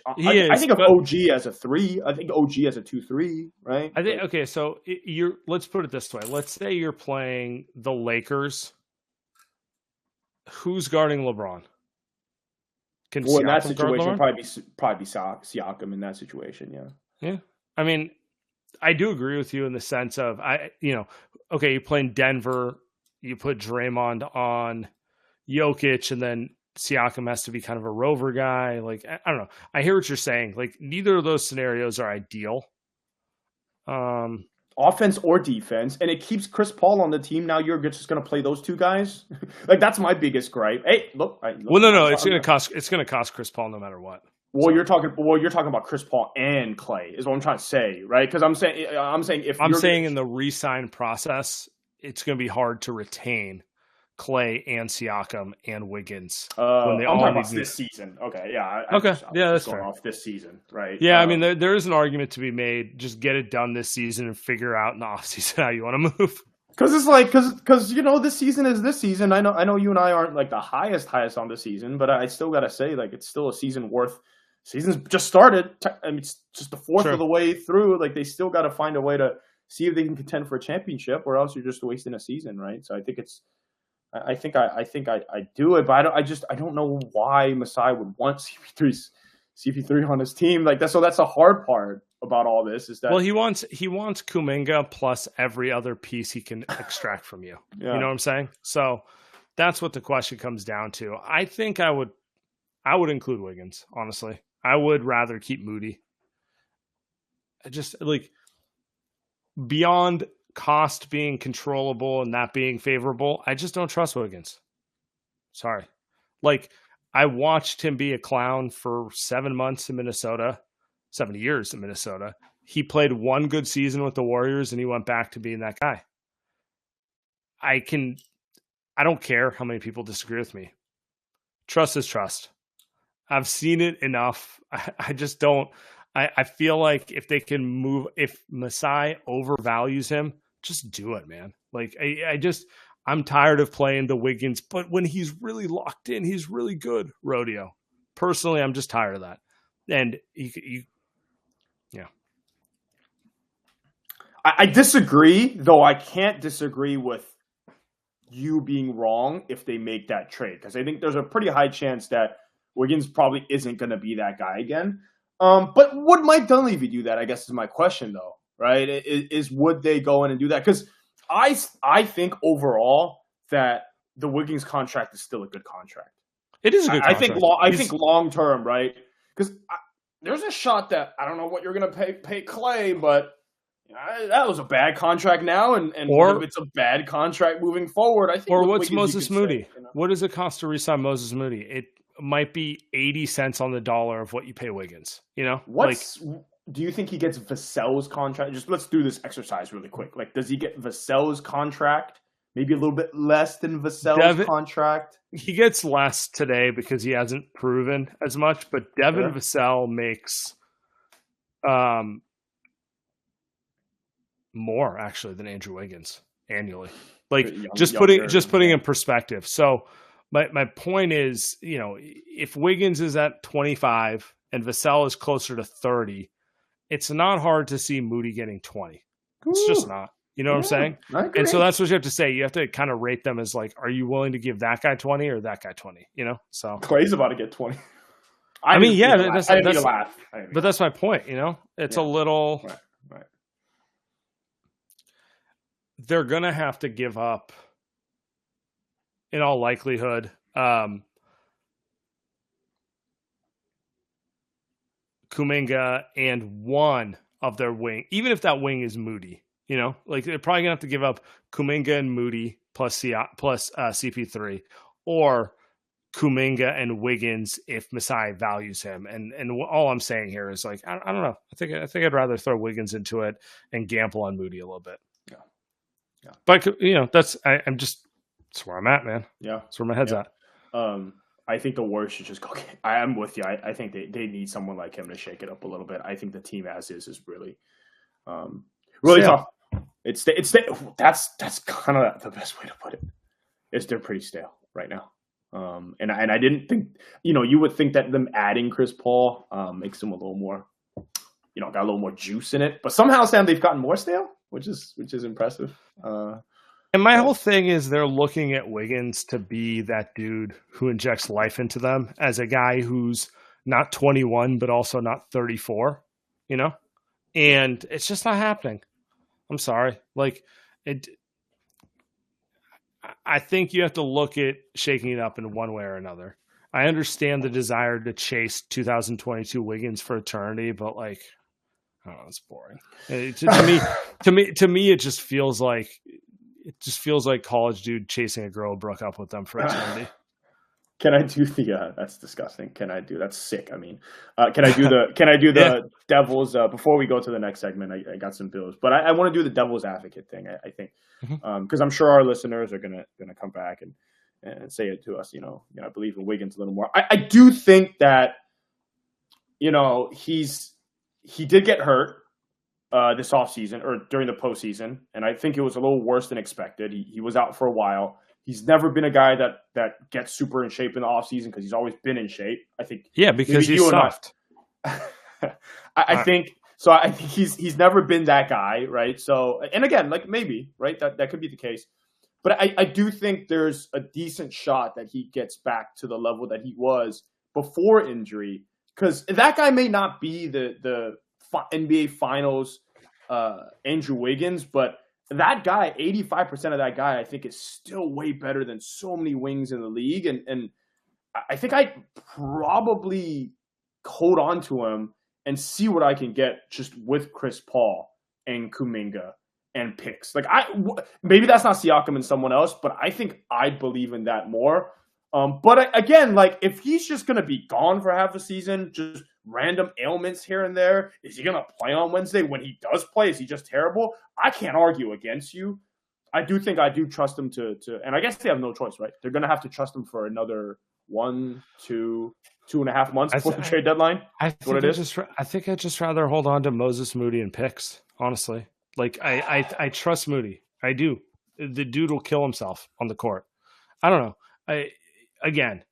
I think of OG as a 3. I think OG as a 2-3. Right. I think okay. So let's put it this way. Let's say you're playing the Lakers. Who's guarding LeBron? In that situation, probably be Siakam in that situation. Yeah. Yeah. I mean, I do agree with you in the sense of okay, you're playing Denver, you put Draymond on Jokic, and then Siakam has to be kind of a rover guy. Like, I don't know. I hear what you're saying. Like, neither of those scenarios are ideal. Offense or defense, and it keeps Chris Paul on the team. Now you're just going to play those two guys. Like, that's my biggest gripe. Hey, look. Well, no, it's going to cost Chris Paul no matter what. Well, you're talking about Chris Paul and Clay is what I'm trying to say, right? Because I'm saying in the re-sign process, it's going to be hard to retain Clay and Siakam and Wiggins when they all talking about this season. Okay, yeah. That's fair. Off this season, right? Yeah, I mean, there is an argument to be made. Just get it done this season and figure out in the offseason how you want to move. Because it's like, because this season is this season. I know you and I aren't like the highest on the season, but I still gotta say, like, it's still a season worth. Season's just started. I mean, it's just the fourth of the way through. Like, they still got to find a way to see if they can contend for a championship, or else you're just wasting a season, right? So I think I do it, but I don't know why Masai would want CP3 on his team. Like, that's the hard part about all this is that. Well, he wants Kuminga plus every other piece he can extract from you. Yeah. You know what I'm saying? So that's what the question comes down to. I think I would include Wiggins, honestly. I would rather keep Moody. Just like beyond cost being controllable and that being favorable, I just don't trust Wiggins. Sorry. Like, I watched him be a clown for 7 months in Minnesota, 7 years in Minnesota. He played one good season with the Warriors and he went back to being that guy. I don't care how many people disagree with me. Trust is trust. I've seen it enough. I just don't. I feel like if Masai overvalues him, just do it, man. Like, I'm tired of playing the Wiggins, but when he's really locked in, he's really good rodeo. Personally, I'm just tired of that. And yeah. I disagree, though I can't disagree with you being wrong if they make that trade, because I think there's a pretty high chance that Wiggins probably isn't going to be that guy again. But would Mike Dunleavy do that, I guess, is my question, though, right? Is would they go in and do that? Because I think overall that the Wiggins contract is still a good contract. It is a good contract. I think long term, right? Because there's a shot that I don't know what you're going to pay Clay, but that was a bad contract now, and if it's a bad contract moving forward, I think. Or what's Moses Moody? What does it cost to re-sign Moses Moody? It might be 80 cents on the dollar of what you pay Wiggins. Do you think he gets Vassell's contract? Just let's do this exercise really quick. Like, does he get Vassell's contract maybe a little bit less than Vassell's contract. He gets less today because he hasn't proven as much, but Devin Vassell makes more actually than Andrew Wiggins annually. Like just putting in perspective. So my point is, if Wiggins is at 25 and Vassell is closer to 30, it's not hard to see Moody getting 20. It's just not. You know what I'm saying? And so that's what you have to say. You have to kind of rate them as like, are you willing to give that guy 20 or that guy 20? So Clay's about to get 20. I mean, yeah, that's a laugh. But that's my point. It's a little. Right. They're gonna have to give up, in all likelihood, Kuminga and one of their wing, even if that wing is Moody. Like they're probably gonna have to give up Kuminga and Moody plus CP3, or Kuminga and Wiggins if Masai values him. And all I'm saying here is like I don't know. I think I'd rather throw Wiggins into it and gamble on Moody a little bit. Yeah. But that's where I'm at, man. Yeah, that's where my head's at. I think the Warriors should just go. I am with you. I think they need someone like him to shake it up a little bit. I think the team as is really tough. It's that's kind of the best way to put it. They're pretty stale right now. And I didn't think you would think that them adding Chris Paul makes them a little more got a little more juice in it. But somehow, Sam, they've gotten more stale, which is impressive. And my whole thing is they're looking at Wiggins to be that dude who injects life into them as a guy who's not 21, but also not 34, and it's just not happening. I'm sorry. I think you have to look at shaking it up in one way or another. I understand the desire to chase 2022 Wiggins for eternity, but I don't know, it's boring. To me, it just feels like college dude chasing a girl who broke up with them for eternity. Can I do that's disgusting. That's sick. I mean, can I do the Devils, before we go to the next segment, I got some bills, but I want to do the Devil's advocate thing. I think, because I'm sure our listeners are going to come back and say it to us. I believe in Wiggins a little more. I do think that, he did get hurt this offseason or during the postseason, and I think it was a little worse than expected. He was out for a while. He's never been a guy that gets super in shape in the offseason because he's always been in shape. I think. Yeah, because he's soft. I think so. I think he's never been that guy, right? So, and again, maybe, right? That could be the case. But I do think there's a decent shot that he gets back to the level that he was before injury, because that guy may not be the NBA Finals Andrew Wiggins, but that guy, 85% of that guy, I think is still way better than so many wings in the league. And I think I'd probably hold on to him and see what I can get just with Chris Paul and Kuminga and picks. Maybe that's not Siakam and someone else, but I think I'd believe in that more. But again, if he's just going to be gone for half the season, just random ailments here and there, is he going to play on Wednesday? When he does play, is he just terrible? I can't argue against you. I do trust him to, and I guess they have no choice, right? They're going to have to trust him for another 1, 2, 2.5 months before the trade deadline. I think I'd just rather hold on to Moses Moody and picks, honestly. I trust Moody. I do. The dude will kill himself on the court. I don't know. Again,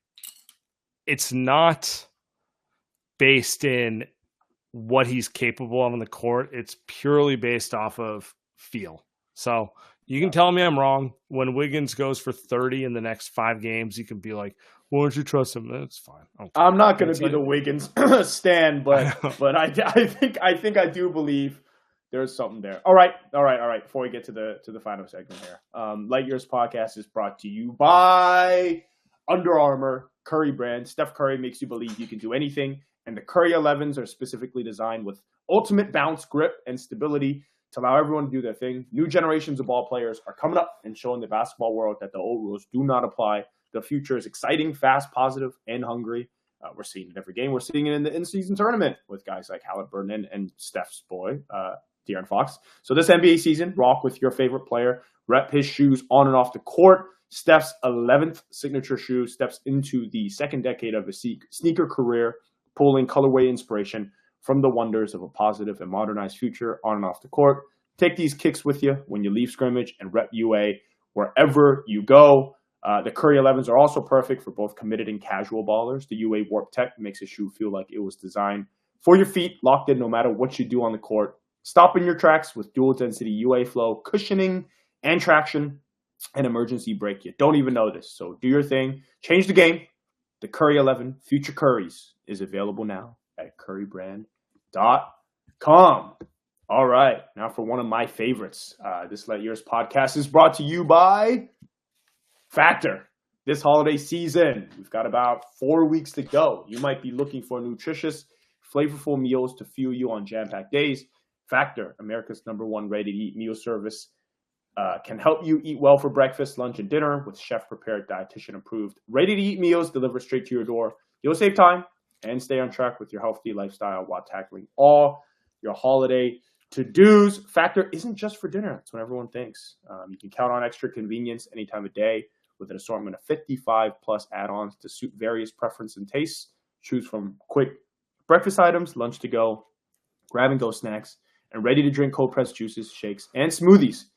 it's not based in what he's capable of on the court. It's purely based off of feel. So you can tell me I'm wrong. When Wiggins goes for 30 in the next 5 games, you can be like, why don't you trust him? That's fine. I'm not going to be the Wiggins stan, but I think I do believe there's something there. All right. Before we get to the final segment here, Light Years Podcast is brought to you by Under Armour, Curry brand. Steph Curry makes you believe you can do anything, and the Curry 11s are specifically designed with ultimate bounce, grip, and stability to allow everyone to do their thing. New generations of ball players are coming up and showing the basketball world that the old rules do not apply. The future is exciting, fast, positive, and hungry. We're seeing it every game. We're seeing it in the in-season tournament with guys like Halliburton and Steph's boy, De'Aaron Fox. So this NBA season, rock with your favorite player. Rep his shoes on and off the court. Steph's 11th signature shoe steps into the second decade of his sneaker career, pulling colorway inspiration from the wonders of a positive and modernized future on and off the court. Take these kicks with you when you leave scrimmage and rep UA wherever you go. The Curry 11s are also perfect for both committed and casual ballers. The UA Warp Tech makes a shoe feel like it was designed for your feet, locked in no matter what you do on the court. Stop in your tracks with dual density UA flow, cushioning, and traction, and emergency brake. You don't even know this, so do your thing. Change the game. The Curry 11 Future Curries is available now at currybrand.com. All right, now for one of my favorites. This Light Years podcast is brought to you by Factor. This holiday season, we've got about 4 weeks to go. You might be looking for nutritious, flavorful meals to fuel you on jam-packed days. Factor, America's #1 ready-to-eat meal service, can help you eat well for breakfast, lunch, and dinner with chef-prepared, dietitian-approved, ready-to-eat meals delivered straight to your door. You'll save time and stay on track with your healthy lifestyle while tackling all your holiday to-dos. Factor isn't just for dinner. That's what everyone thinks. You can count on extra convenience any time of day with an assortment of 55-plus add-ons to suit various preferences and tastes. Choose from quick breakfast items, lunch to go, grab-and-go snacks, and ready-to-drink cold-pressed juices, shakes, and smoothies.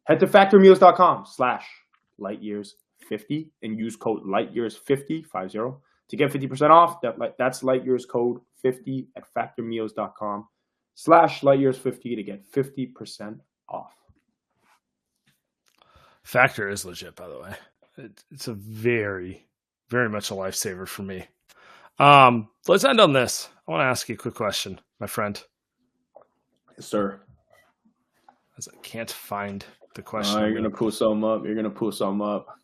Head to factormeals.com/lightyears50 and use code lightyears50 to get 50% off. That's lightyears code 50 at factormeals.com/lightyears50 to get 50% off. Factor is legit, by the way. It's a very, very much a lifesaver for me. Let's end on this. I want to ask you a quick question, my friend. Yes, sir. As I can't find the question. You're going to pull something up.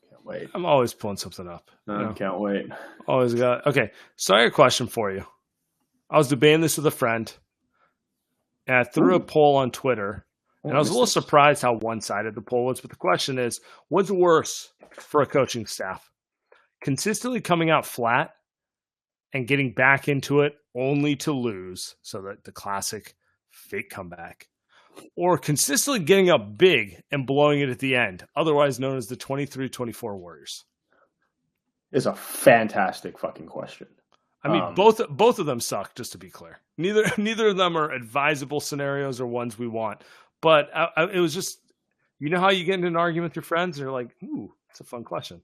Can't wait. I'm always pulling something up. Can't wait. Always got. Okay, so I got a question for you. I was debating this with a friend, and I threw a poll on Twitter, and I was a little surprised how one-sided the poll was. But the question is, what's worse for a coaching staff? Consistently coming out flat and getting back into it only to lose, so that the classic fake comeback, or consistently getting up big and blowing it at the end, otherwise known as the 23-24 Warriors? It's a fantastic fucking question. I mean, both of them suck, just to be clear. Neither of them are advisable scenarios or ones we want. But it was just, you know how you get into an argument with your friends and you're like, ooh, it's a fun question.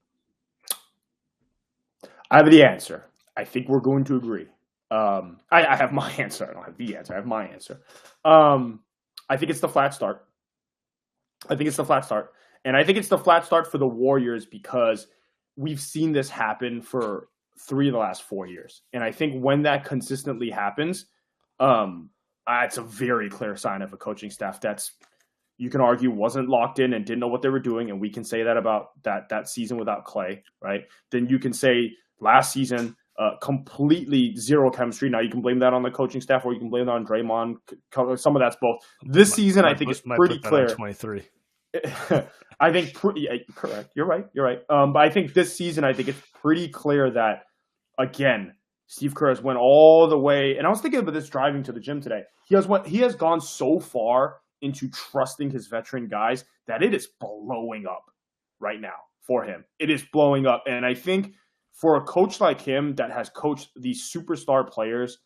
I have the answer. I think we're going to agree. I have my answer. I don't have the answer. I have my answer. I think it's the flat start. And I think it's the flat start for the Warriors because we've seen this happen for 3 of the last 4 years. And I think when that consistently happens, it's a very clear sign of a coaching staff that's, you can argue, wasn't locked in and didn't know what they were doing. And we can say that about that season without Clay, right? Then you can say last season, completely zero chemistry. Now you can blame that on the coaching staff, or you can blame that on Draymond. Some of that's both. This season, I think it's pretty clear. 23. I think correct. You're right. But I think this season, I think it's pretty clear that, again, Steve Kerr has went all the way. And I was thinking about this driving to the gym today. He has gone so far into trusting his veteran guys that it is blowing up right now for him. It is blowing up, and I think for a coach like him that has coached these superstar players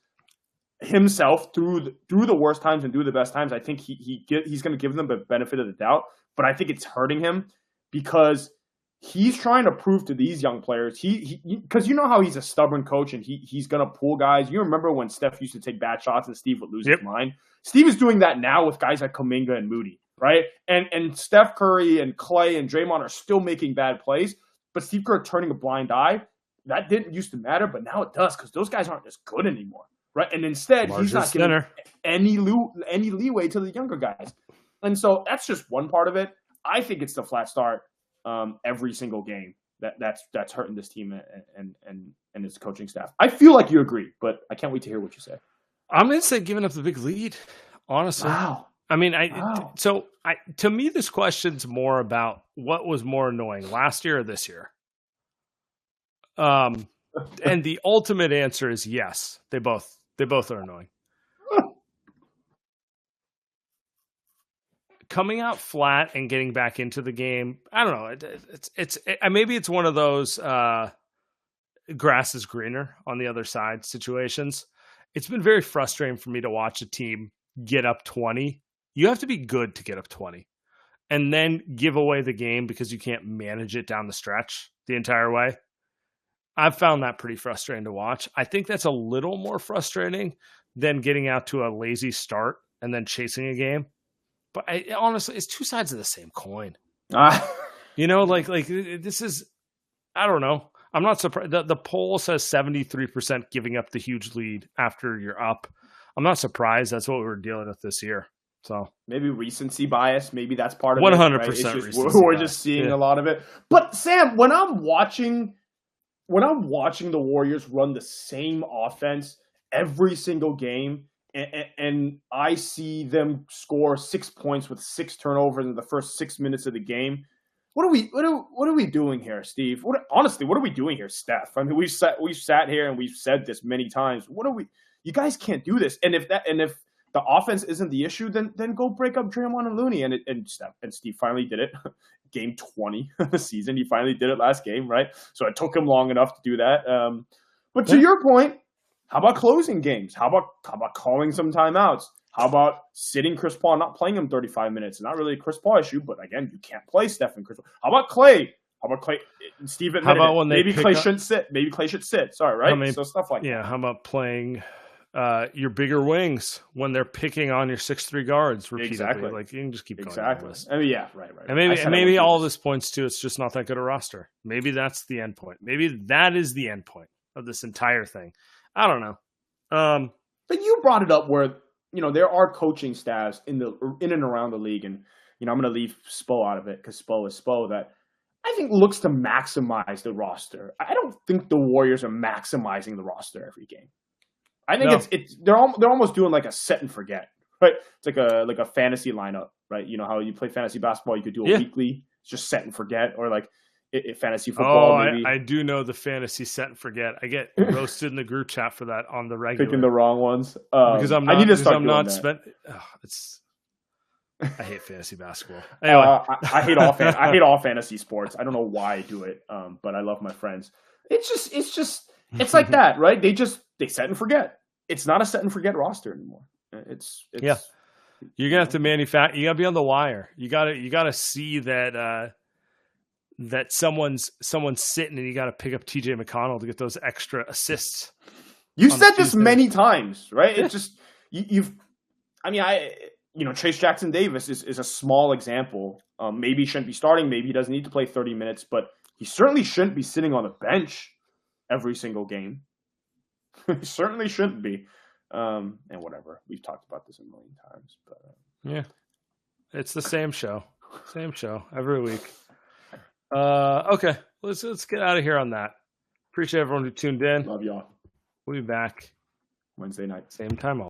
himself through the worst times and through the best times, I think he's going to give them the benefit of the doubt. But I think it's hurting him because he's trying to prove to these young players, because you know how he's a stubborn coach and he's going to pull guys. You remember when Steph used to take bad shots and Steve would lose his mind? Steve is doing that now with guys like Kuminga and Moody, right? And Steph Curry and Clay and Draymond are still making bad plays, but Steve Kerr turning a blind eye, that didn't used to matter, but now it does because those guys aren't as good anymore, right? And instead, he's not giving any leeway to the younger guys. And so that's just one part of it. I think it's the flat start every single game that's hurting this team and its coaching staff. I feel like you agree, but I can't wait to hear what you say. I'm going to say giving up the big lead, honestly. Wow. I mean, to me, this question's more about what was more annoying, last year or this year. And the ultimate answer is yes. They both are annoying. coming out flat and getting back into the game, I don't know. It's maybe it's one of those grass is greener on the other side situations. It's been very frustrating for me to watch a team get up 20. You have to be good to get up 20 and then give away the game because you can't manage it down the stretch the entire way. I've found that pretty frustrating to watch. I think that's a little more frustrating than getting out to a lazy start and then chasing a game. But honestly, it's two sides of the same coin. You know, like this is, I don't know. I'm not surprised. The poll says 73% giving up the huge lead after you're up. I'm not surprised. That's what we're dealing with this year. So maybe recency bias. Maybe that's part of 100%. It. Right? We're just seeing a lot of it. But Sam, when I'm watching the Warriors run the same offense every single game, and I see them score 6 points with 6 turnovers in the first 6 minutes of the game. What are we doing here, Steve? Honestly, what are we doing here, Steph? I mean, we've sat here and we've said this many times. You guys can't do this. And if the offense isn't the issue, then go break up Draymond and Looney. And Steve finally did it. Game 20 of the season. He finally did it last game, right? So it took him long enough to do that. But to your point, how about closing games? How about calling some timeouts? How about sitting Chris Paul, not playing him 35 minutes? It's not really a Chris Paul issue, but again, you can't play Steph and Chris Paul. How about Clay? Steve admitted maybe Clay shouldn't sit. Maybe Clay should sit. Sorry, right? So stuff like that. Yeah, how about playing your bigger wings when they're picking on your 6'3" guards repeatedly? Exactly. Like you can just keep going. Exactly. I mean, yeah, right. And maybe all this points to it's just not that good a roster. Maybe that's the end point. Maybe that is the end point of this entire thing. I don't know. But you brought it up where there are coaching staffs in and around the league, and I'm going to leave Spo out of it because Spo is Spo, that I think looks to maximize the roster. I don't think the Warriors are maximizing the roster every game. I think they're almost doing like a set and forget, right? It's like a fantasy lineup, right? You know how you play fantasy basketball, you could do a weekly, it's just set and forget, or like fantasy football. Maybe. I do know the fantasy set and forget. I get roasted in the group chat for that on the regular. Picking the wrong ones because I'm not. I need to start doing that. I hate fantasy basketball. Anyway, I hate all fantasy sports. I don't know why I do it, but I love my friends. It's like that, right? They set and forget. It's not a set and forget roster anymore. It's You're gonna have to manufacture. You gotta be on the wire. You gotta see that that someone's sitting, and you gotta pick up TJ McConnell to get those extra assists. You said this many times, right? It's just Chase Jackson Davis is a small example. Maybe he shouldn't be starting. Maybe he doesn't need to play 30 minutes, but he certainly shouldn't be sitting on the bench every single game. He certainly shouldn't be. And whatever. We've talked about this a million times. But yeah. It's the same show. Same show every week. Okay. Let's get out of here on that. Appreciate everyone who tuned in. Love y'all. We'll be back Wednesday night. Same time.